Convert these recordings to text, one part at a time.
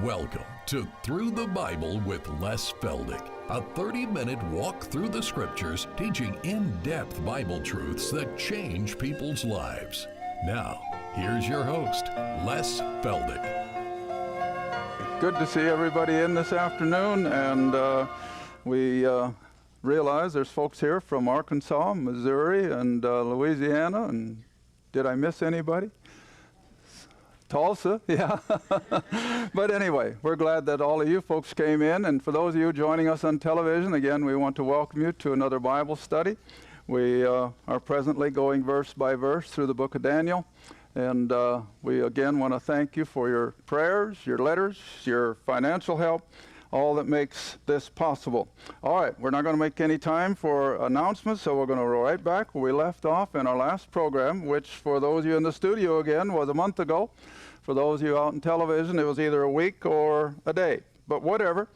Welcome to Through the Bible with Les Feldick, a 30-minute walk through the scriptures teaching in-depth Bible truths that change people's lives. Now, here's your host, Les Feldick. Good to see everybody in this afternoon, and we realize there's folks here from Arkansas, Missouri, and Louisiana, and did I miss anybody? Tulsa, yeah. But anyway, we're glad that all of you folks came in, and for those of you joining us on television, again, we want to welcome you to another Bible study. We are presently going verse by verse through the book of Daniel, and we again want to thank you for your prayers, your letters, your financial help, all that makes this possible. All right, we're not going to make any time for announcements, so we're going to go right back where we left off in our last program, which for those of you in the studio again was a month ago. For those of you out on television, it was either a week or a day, but whatever.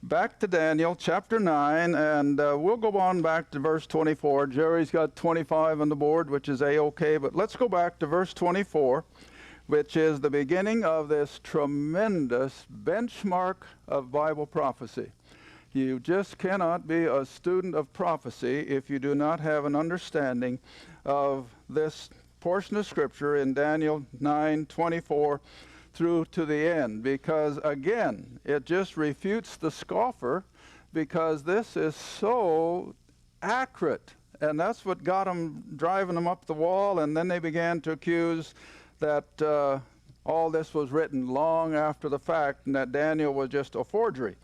Back to Daniel chapter 9, and we'll go on back to verse 24. Jerry's got 25 on the board, which is A-OK, but let's go back to verse 24, which is the beginning of this tremendous benchmark of Bible prophecy. You just cannot be a student of prophecy if you do not have an understanding of this portion of Scripture in Daniel 9:24 through to the end, because again, it just refutes the scoffer, because this is so accurate, and that's what got them driving them up the wall, and then they began to accuse that all this was written long after the fact and that Daniel was just a forgery.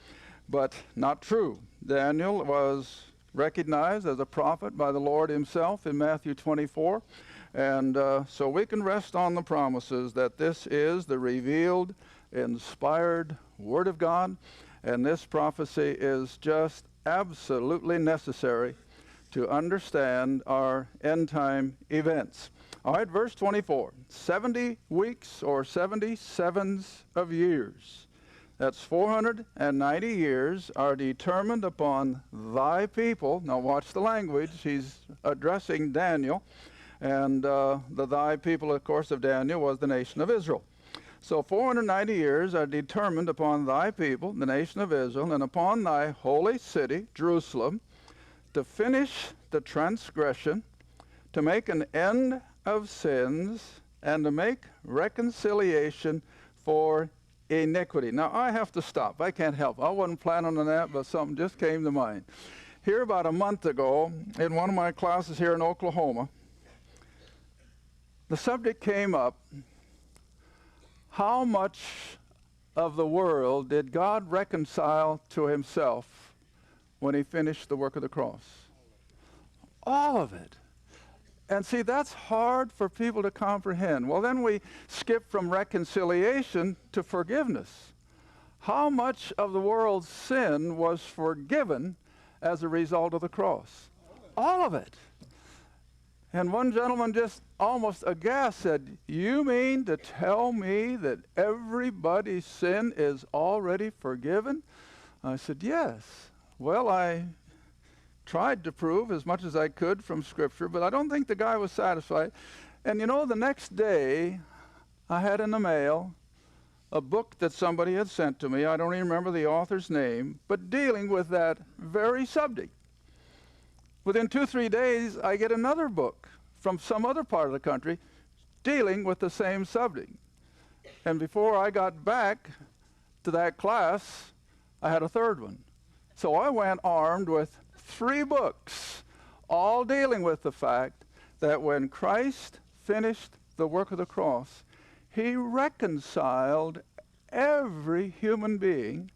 But not true. Daniel was recognized as a prophet by the Lord himself in Matthew 24. And so we can rest on the promises that this is the revealed, inspired Word of God. And this prophecy is just absolutely necessary to understand our end-time events. All right, verse 24, 70 weeks or 77s of years. That's 490 years are determined upon thy people. Now watch the language. He's addressing Daniel. And the thy people, of course, of Daniel was the nation of Israel. So 490 years are determined upon thy people, the nation of Israel, and upon thy holy city, Jerusalem, to finish the transgression, to make an end of sins, and to make reconciliation for iniquity. Now, I have to stop. I can't help. I wasn't planning on that, but something just came to mind. Here about a month ago, in one of my classes here in Oklahoma, the subject came up, how much of the world did God reconcile to himself when he finished the work of the cross? All of it. And see, that's hard for people to comprehend. Well, then we skip from reconciliation to forgiveness. How much of the world's sin was forgiven as a result of the cross? All of it. And one gentleman just almost aghast said, you mean to tell me that everybody's sin is already forgiven? I said, yes. Well, I tried to prove as much as I could from Scripture, but I don't think the guy was satisfied. And you know, the next day, I had in the mail a book that somebody had sent to me. I don't even remember the author's name, but dealing with that very subject. Within 2-3 days, I get another book from some other part of the country dealing with the same subject. And before I got back to that class, I had a third one. So I went armed with 3 books, all dealing with the fact that when Christ finished the work of the cross, he reconciled every human being.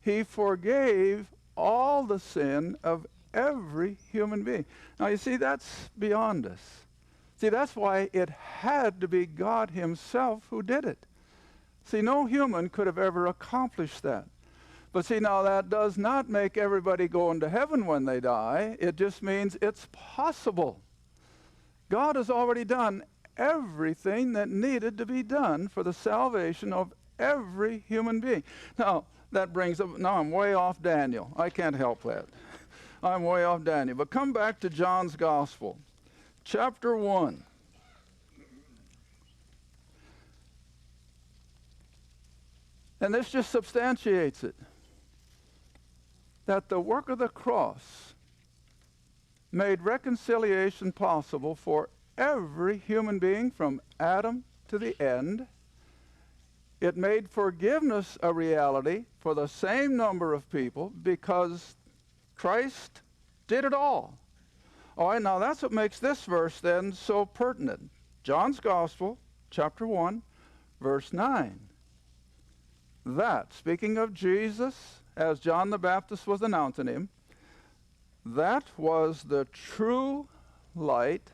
He forgave all the sin of every human being. Now you see, that's beyond us. See, that's why it had to be God himself who did it. See, no human could have ever accomplished that. But see, now that does not make everybody go into heaven when they die. It just means it's possible. God has already done everything that needed to be done for the salvation of every human being. Now, that brings up, now I'm way off Daniel. I can't help that. I'm way off Daniel. But come back to John's Gospel, chapter 1. And this just substantiates it, that the work of the cross made reconciliation possible for every human being from Adam to the end. It made forgiveness a reality for the same number of people because Christ did it all. All right, now that's what makes this verse then so pertinent. John's Gospel, chapter 1, verse 9. That, speaking of Jesus, as John the Baptist was announcing him, that was the true light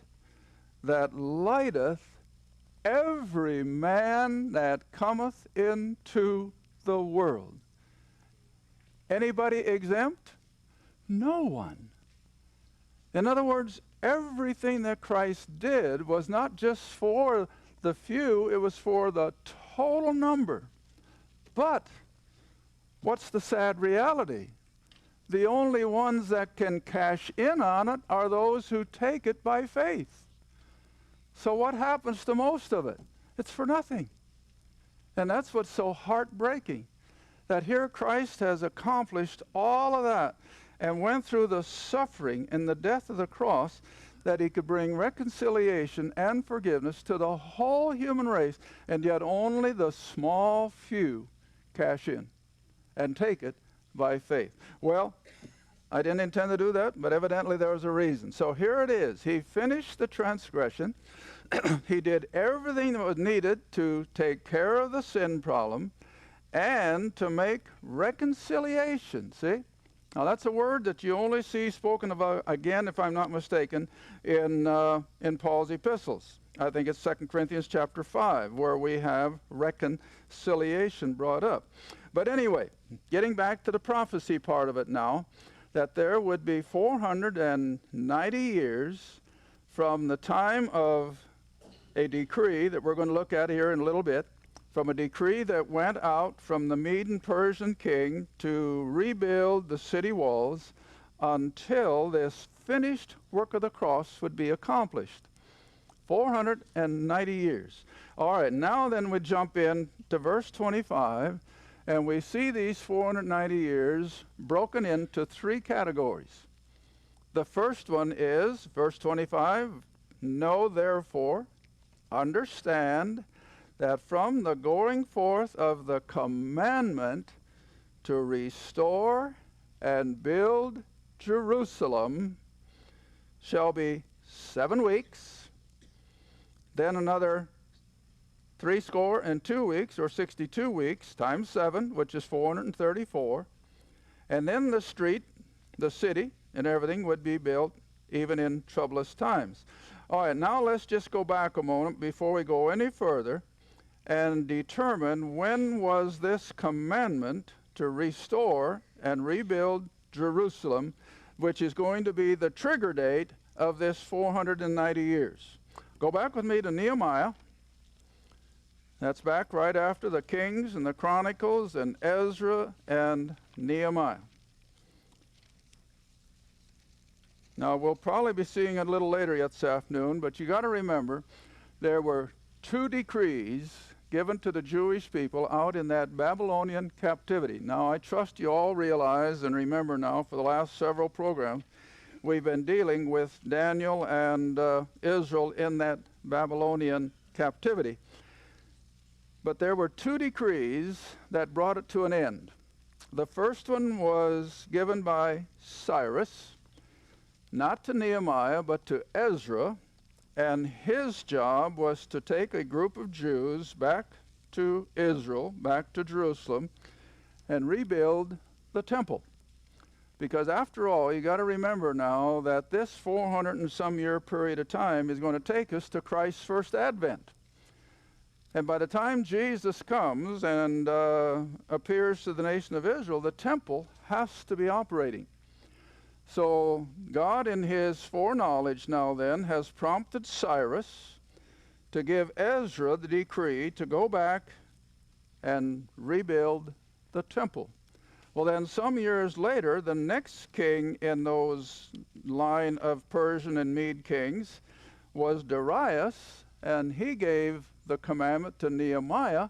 that lighteth every man that cometh into the world. Anybody exempt? No one. In other words, everything that Christ did was not just for the few, it was for the total number. But what's the sad reality? The only ones that can cash in on it are those who take it by faith. So what happens to most of it? It's for nothing. And that's what's so heartbreaking, that here Christ has accomplished all of that and went through the suffering and the death of the cross that he could bring reconciliation and forgiveness to the whole human race, and yet only the small few cash in and take it by faith. Well, I didn't intend to do that, but evidently there was a reason. So here it is. He finished the transgression. He did everything that was needed to take care of the sin problem and to make reconciliation. See? Now that's a word that you only see spoken about, again, if I'm not mistaken, in Paul's epistles. I think it's 2 Corinthians chapter 5, where we have reconciliation brought up. But anyway, getting back to the prophecy part of it now, that there would be 490 years from the time of a decree that we're going to look at here in a little bit, from a decree that went out from the Mede and Persian king to rebuild the city walls until this finished work of the cross would be accomplished. 490 years. All right, now then we jump in to verse 25, and we see these 490 years broken into three categories. The first one is, verse 25, know therefore, understand, that from the going forth of the commandment to restore and build Jerusalem shall be 7 weeks, then another 62 weeks, or 62 weeks, times 7, which is 434, and then the street, the city, and everything would be built even in troublous times. All right, now let's just go back a moment before we go any further and determine when was this commandment to restore and rebuild Jerusalem, which is going to be the trigger date of this 490 years. Go back with me to Nehemiah. That's back right after the Kings and the Chronicles and Ezra and Nehemiah. Now, we'll probably be seeing it a little later yet this afternoon, but you got to remember there were 2 decrees given to the Jewish people out in that Babylonian captivity. Now, I trust you all realize and remember now, for the last several programs, we've been dealing with Daniel and Israel in that Babylonian captivity. But there were 2 decrees that brought it to an end. The first one was given by Cyrus, not to Nehemiah, but to Ezra, and his job was to take a group of Jews back to Israel, back to Jerusalem, and rebuild the temple. Because after all, you got to remember now that this 400 and some year period of time is going to take us to Christ's first advent. And by the time Jesus comes and appears to the nation of Israel, the temple has to be operating. So God, in his foreknowledge now then, has prompted Cyrus to give Ezra the decree to go back and rebuild the temple. Well, then some years later, the next king in those line of Persian and Mede kings was Darius, and he gave the commandment to Nehemiah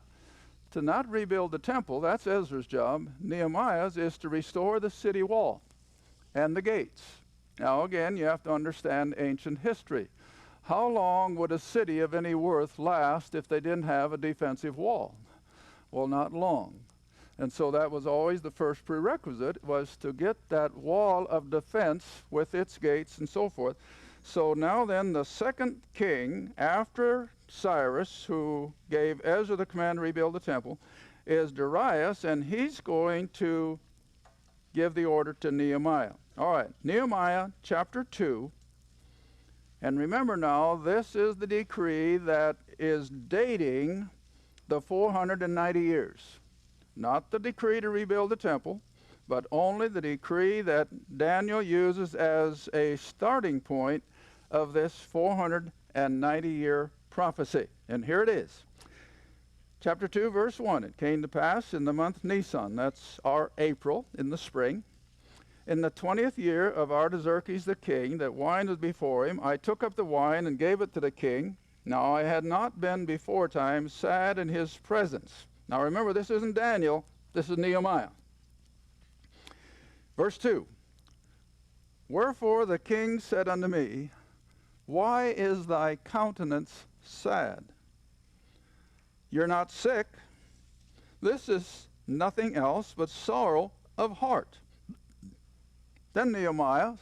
to not rebuild the temple. That's Ezra's job. Nehemiah's is to restore the city wall and the gates. Now again, you have to understand ancient history. How long would a city of any worth last if they didn't have a defensive wall? Well, not long. And so that was always the first prerequisite, was to get that wall of defense with its gates and so forth. So now then, the second king after Cyrus, who gave Ezra the command to rebuild the temple, is Darius, and he's going to give the order to Nehemiah. All right, Nehemiah chapter 2. And remember now, this is the decree that is dating the 490 years. Not the decree to rebuild the temple, but only the decree that Daniel uses as a starting point of this 490-year prophecy. And here it is. Chapter 2, verse 1. It came to pass in the month Nisan, that's our April, in the spring, in the 20th year of Artaxerxes the king, that wine was before him. I took up the wine and gave it to the king. Now I had not been before time sad in his presence. Now remember, this isn't Daniel, this is Nehemiah. Verse 2. Wherefore the king said unto me, why is thy countenance sad? You're not sick. This is nothing else but sorrow of heart. Then Nehemiah,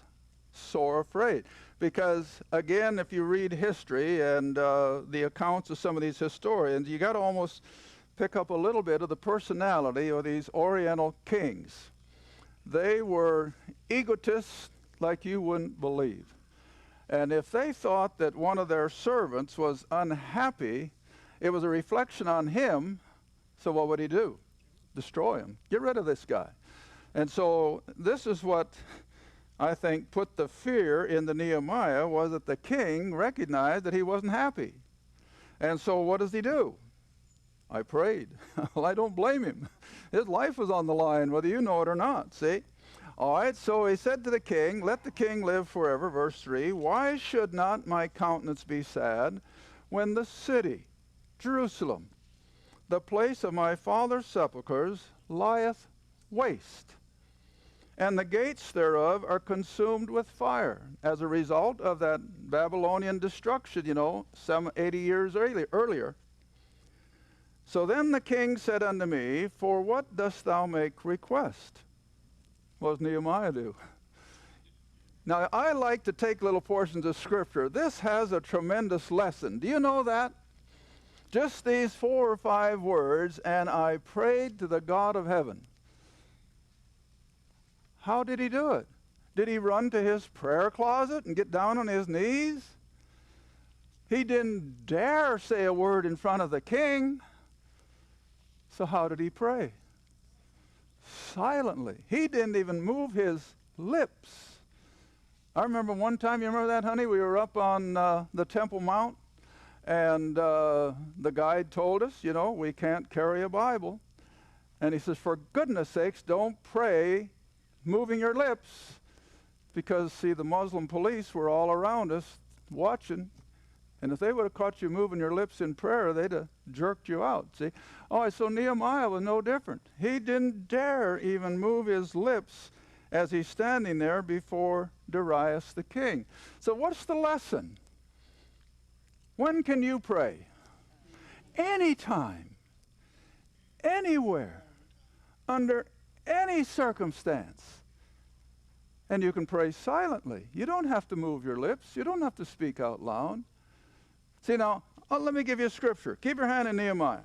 sore afraid. Because, again, if you read history and the accounts of some of these historians, you got to almost pick up a little bit of the personality of these Oriental kings. They were egotists like you wouldn't believe. And if they thought that one of their servants was unhappy, it was a reflection on him, so what would he do? Destroy him. Get rid of this guy. And so this is what I think put the fear in the Nehemiah, was that the king recognized that he wasn't happy. And so what does he do? I prayed. Well, I don't blame him. His life was on the line, whether you know it or not, see? All right, so he said to the king, let the king live forever, verse 3. Why should not my countenance be sad when the city, Jerusalem, the place of my father's sepulchres, lieth waste, and the gates thereof are consumed with fire, as a result of that Babylonian destruction, some 80 years earlier. So then the king said unto me, for what dost thou make request? What does Nehemiah do? Now, I like to take little portions of Scripture. This has a tremendous lesson. Do you know that? Just these 4 or 5 words, and I prayed to the God of heaven. How did he do it? Did he run to his prayer closet and get down on his knees? He didn't dare say a word in front of the king. So how did he pray? Silently. He didn't even move his lips. I remember one time, you remember that, honey? We were up on the Temple Mount, and the guide told us, we can't carry a Bible. And he says, for goodness sakes, don't pray moving your lips, because, see, the Muslim police were all around us watching, and if they would have caught you moving your lips in prayer, they'd have jerked you out, see? Oh, so Nehemiah was no different. He didn't dare even move his lips as he's standing there before Darius the king. So what's the lesson? When can you pray? Anytime, anywhere, under any circumstance. And you can pray silently. You don't have to move your lips. You don't have to speak out loud. See, now, let me give you a scripture. Keep your hand in Nehemiah.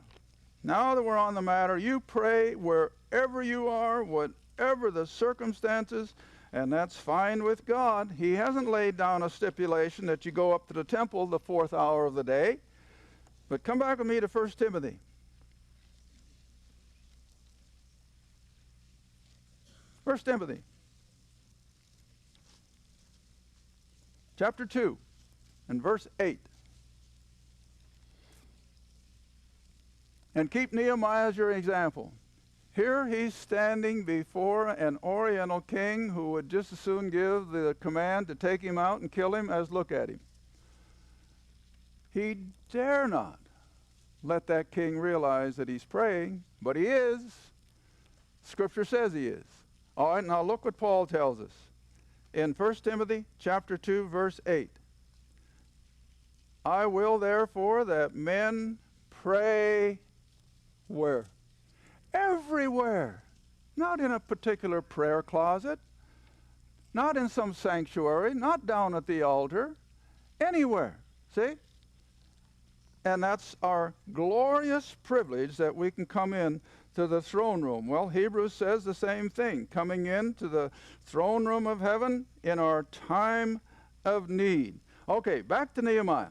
Now that we're on the matter, you pray wherever you are, whatever the circumstances, and that's fine with God. He hasn't laid down a stipulation that you go up to the temple the 4th hour of the day. But come back with me to 1 Timothy. 1 Timothy, chapter 2, and verse 8. And keep Nehemiah as your example. Here he's standing before an Oriental king who would just as soon give the command to take him out and kill him as look at him. He dare not let that king realize that he's praying, but he is. Scripture says he is. All right, now look what Paul tells us. In 1 Timothy chapter 2, verse 8. I will therefore that men pray where? Everywhere. Not in a particular prayer closet, not in some sanctuary, not down at the altar, anywhere. See? And that's our glorious privilege that we can come in to the throne room. Well, Hebrews says the same thing, coming into the throne room of heaven in our time of need. Okay, back to Nehemiah.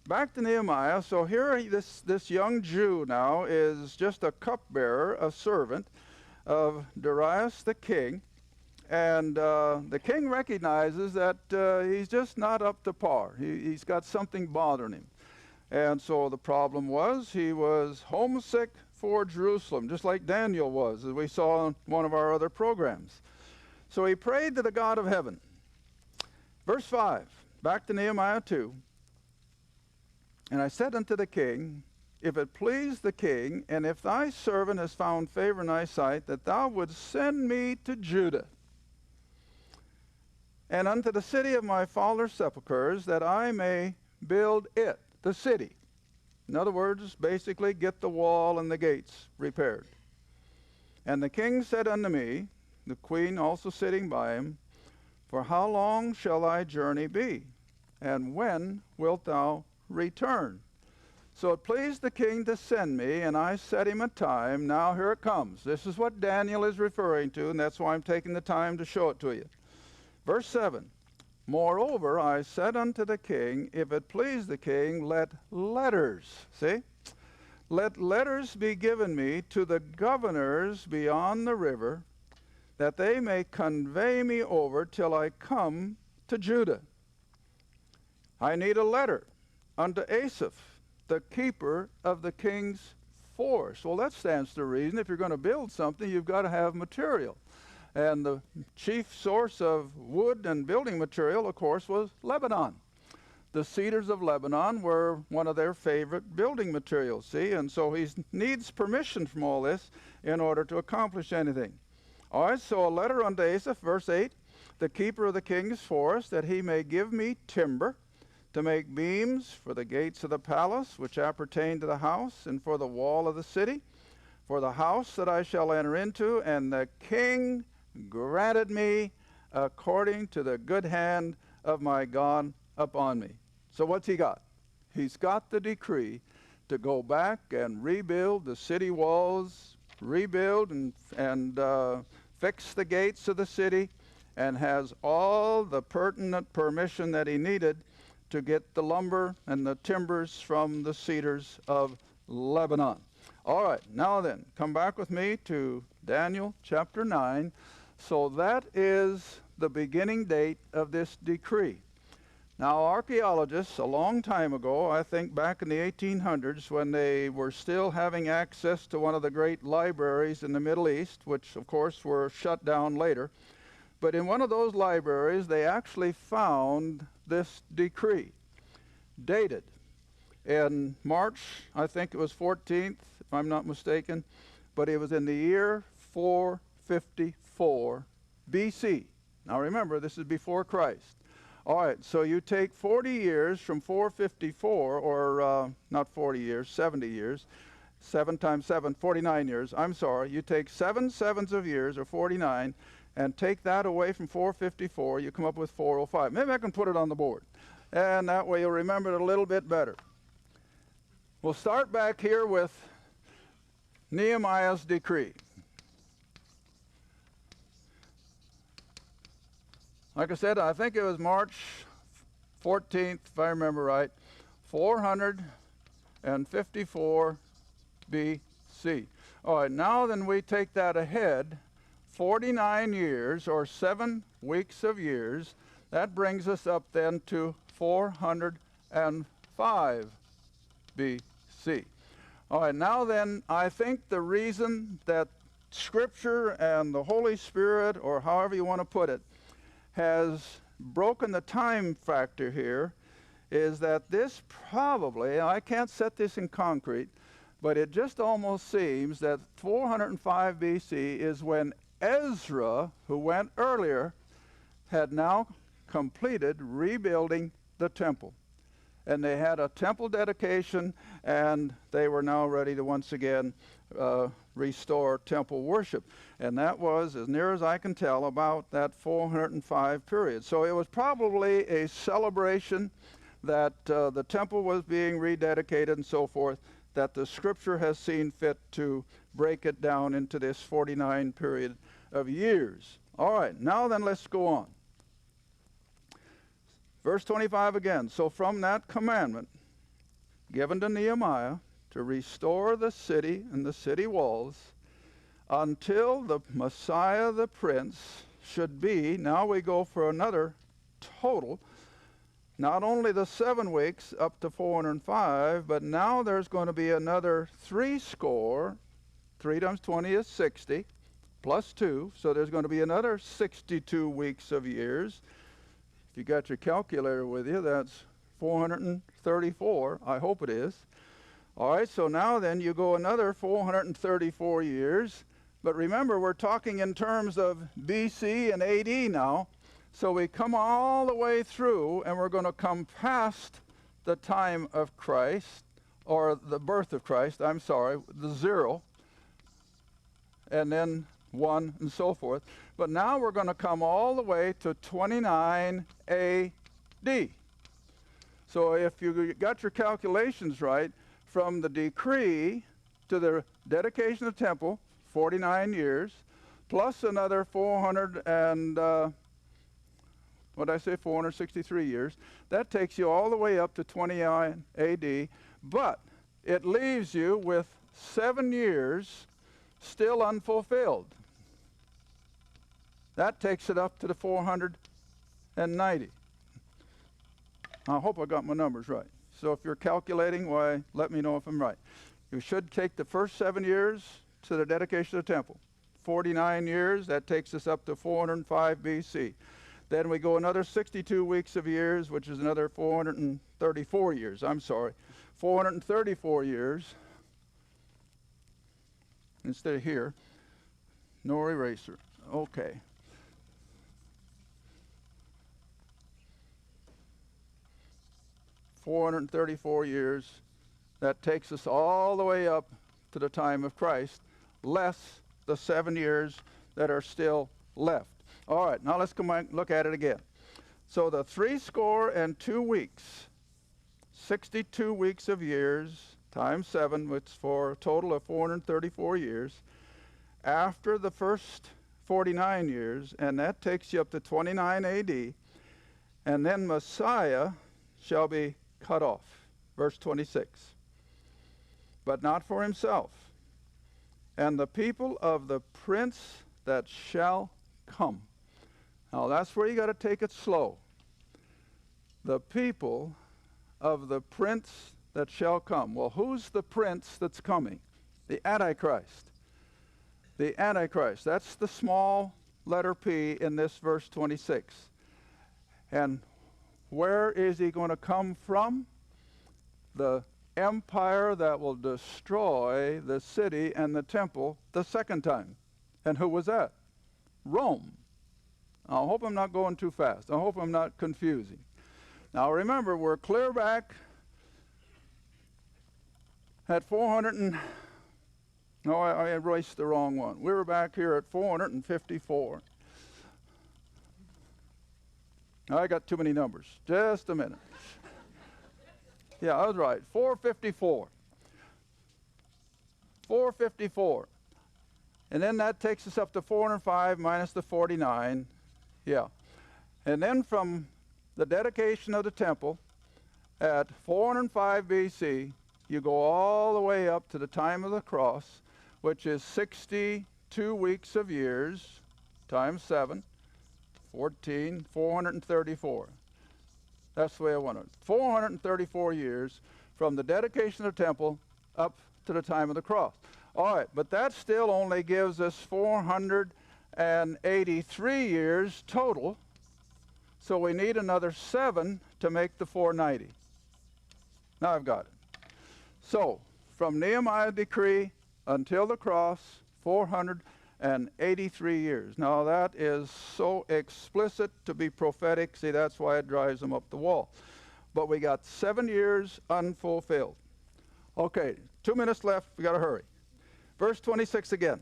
Back to Nehemiah. So here this young Jew now is just a cupbearer, a servant of Darius the king. And the king recognizes that he's just not up to par. He's got something bothering him. And so the problem was he was homesick for Jerusalem, just like Daniel was, as we saw in one of our other programs. So he prayed to the God of heaven. Verse 5, back to Nehemiah 2. And I said unto the king, if it please the king, and if thy servant has found favor in thy sight, that thou wouldst send me to Judah, and unto the city of my father's sepulchres, that I may build it, the city. In other words, basically get the wall and the gates repaired. And the king said unto me, the queen also sitting by him, for how long shall thy journey be? And when wilt thou return? So it pleased the king to send me, and I set him a time. Now here it comes. This is what Daniel is referring to, and that's why I'm taking the time to show it to you. Verse 7. Moreover, I said unto the king, if it please the king, let letters, see? Let letters be given me to the governors beyond the river, that they may convey me over till I come to Judah. I need a letter unto Asaph, the keeper of the king's forest. Well, that stands to reason. If you're going to build something, you've got to have material. And the chief source of wood and building material, of course, was Lebanon. The cedars of Lebanon were one of their favorite building materials, see? And so he needs permission from all this in order to accomplish anything. All right, so a letter unto Asaph, verse 8, the keeper of the king's forest, that he may give me timber to make beams for the gates of the palace, which appertain to the house, and for the wall of the city, for the house that I shall enter into. And the king granted me according to the good hand of my God upon me. So what's he got? He's got the decree to go back and rebuild the city walls, rebuild and fix the gates of the city, and has all the pertinent permission that he needed to get the lumber and the timbers from the cedars of Lebanon. All right, now then, come back with me to Daniel chapter 9. So that is the beginning date of this decree. Now, archaeologists, a long time ago, I think back in the 1800s, when they were still having access to one of the great libraries in the Middle East, which, of course, were shut down later, but in one of those libraries, they actually found this decree, dated in March, I think it was 14th, if I'm not mistaken, but it was in the year 454 BC. Now remember, this is before Christ. All right, so you take 40 years from 454, or not 40 years, 70 years, 7 times 7, 49 years, I'm sorry. You take 7 sevens of years, or 49, and take that away from 454, you come up with 405. Maybe I can put it on the board, and that way you'll remember it a little bit better. We'll start back here with Nehemiah's decree. Like I said, I think it was March 14th, if I remember right, 454 BC. All right, now then we take that ahead 49 years, or 7 weeks of years. That brings us up then to 405 BC. All right, now then, I think the reason that Scripture and the Holy Spirit, or however you want to put it, has broken the time factor here is that this probably, I can't set this in concrete, But it just almost seems that 405 BC is when Ezra, who went earlier, had now completed rebuilding the temple. And they had a temple dedication, and they were now ready to once again restore temple worship. And that was, as near as I can tell, about that 405 period. So it was probably a celebration that the temple was being rededicated and so forth, that the scripture has seen fit to break it down into this 49 period of years. All right, now then let's go on. Verse 25 again. So from that commandment given to Nehemiah to restore the city and the city walls until the Messiah the Prince should be, now we go for another total, not only the 7 weeks up to 405, but now there's going to be another 3 score. 3 times 20 is 60, plus 2. So there's going to be another 62 weeks of years. If you got your calculator with you, that's 434. I hope it is. All right, so now then you go another 434 years. But remember, we're talking in terms of BC and AD now. So we come all the way through, and we're going to come past the time of Christ, or the birth of Christ, I'm sorry, the 0, and then 1, and so forth. But now we're going to come all the way to 29 AD. So if you got your calculations right, from the decree to the dedication of the temple, 49 years, plus another 463 years. That takes you all the way up to 29 AD, but it leaves you with 7 years still unfulfilled. That takes it up to the 490. I hope I got my numbers right. So if you're calculating, why, let me know if I'm right. You should take the first 7 years to the dedication of the temple. 49 years, that takes us up to 405 BC. Then we go another 62 weeks of years, which is another 434 years. I'm sorry, 434 years. Instead of here, no eraser. Okay. $434 years. That takes us all the way up to the time of Christ, less the 7 years that are still left. All right, now let's come and look at it again. So the 62 weeks, 62 weeks of years times 7, which is for a total of 434 years, after the first 49 years, and that takes you up to 29 AD, and then Messiah shall be cut off. Verse 26. But not for himself, and the people of the prince that shall come. Now that's where you got to take it slow. The people of the prince that shall come. Well, who's the prince that's coming? The Antichrist. The Antichrist. That's the small letter P in this verse 26. And where is he going to come from? The empire that will destroy the city and the temple the second time. And who was that? Rome. I hope I'm not going too fast. I hope I'm not confusing. Now remember, we're clear back at 400 and... No, I erased the wrong one. We were back here at 454. I got too many numbers. Just a minute. Yeah, I was right. 454. 454. And then that takes us up to 405 minus the 49. Yeah. And then from the dedication of the temple at 405 BC, you go all the way up to the time of the cross, which is 62 weeks of years times 7, 14, 434. That's the way I want it. 434 years from the dedication of the temple up to the time of the cross. All right, but that still only gives us 483 years total. So we need another 7 to make the 490. Now I've got it. So from Nehemiah decree until the cross, 483 years. Now that is so explicit to be prophetic. See, that's why it drives them up the wall. But we got 7 years unfulfilled. Okay, 2 minutes left. We got to hurry. Verse 26 again.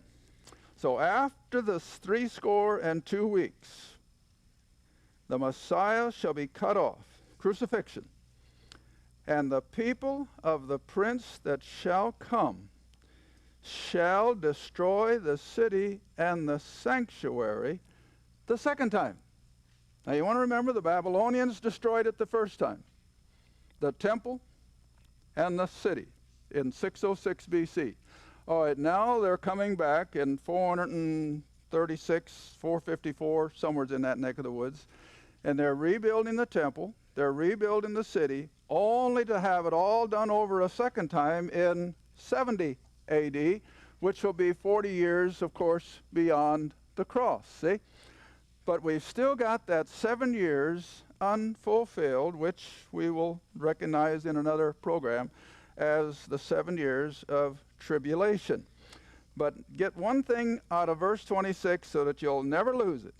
So after the 62 weeks, the Messiah shall be cut off, crucifixion, and the people of the prince that shall come shall destroy the city and the sanctuary the second time. Now you want to remember the Babylonians destroyed it the first time. The temple and the city in 606 BC. All right, now they're coming back in 436, 454, somewhere in that neck of the woods, and they're rebuilding the temple, they're rebuilding the city, only to have it all done over a second time in 70 AD, which will be 40 years, of course, beyond the cross, see? But we've still got that 7 years unfulfilled, which we will recognize in another program as the 7 years of tribulation. But get one thing out of verse 26 so that you'll never lose it,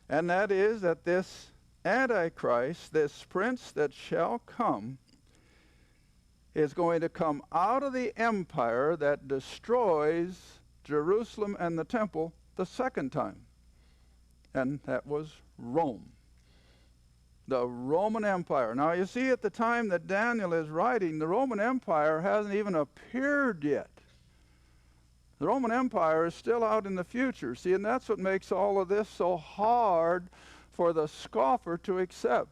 and that is that this Antichrist, this prince that shall come, is going to come out of the empire that destroys Jerusalem and the temple the second time. And that was Rome. The Roman Empire. Now you see, at the time that Daniel is writing, the Roman Empire hasn't even appeared yet. The Roman Empire is still out in the future. See, and that's what makes all of this so hard for the scoffer to accept.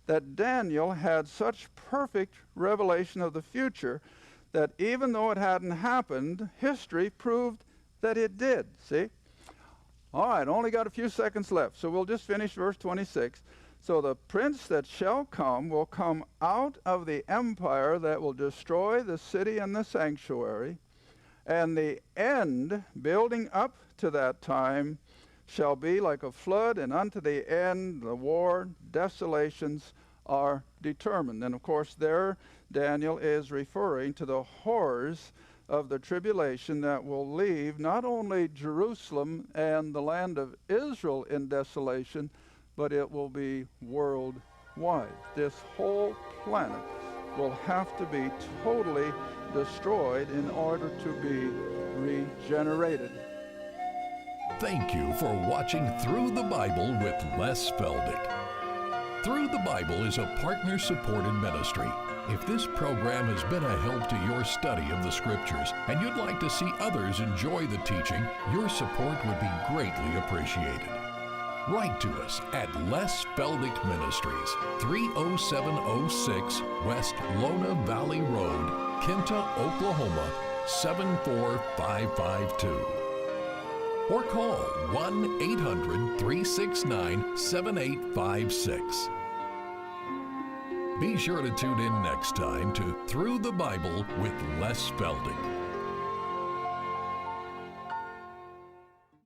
That Daniel had such perfect revelation of the future that even though it hadn't happened, history proved that it did, see? All right, only got a few seconds left, so we'll just finish verse 26. So the prince that shall come will come out of the empire that will destroy the city and the sanctuary, and the end, building up to that time, shall be like a flood, and unto the end the war, desolations are determined. And of course there Daniel is referring to the horrors of the tribulation that will leave not only Jerusalem and the land of Israel in desolation, but it will be worldwide. This whole planet will have to be totally destroyed in order to be regenerated. Thank you for watching Through the Bible with Les Feldick. Through the Bible is a partner-supported ministry. If this program has been a help to your study of the Scriptures and you'd like to see others enjoy the teaching, your support would be greatly appreciated. Write to us at Les Feldick Ministries, 30706 West Lona Valley Road, Kinta, Oklahoma, 74552. Or call 1-800-369-7856. Be sure to tune in next time to Through the Bible with Les Feldick.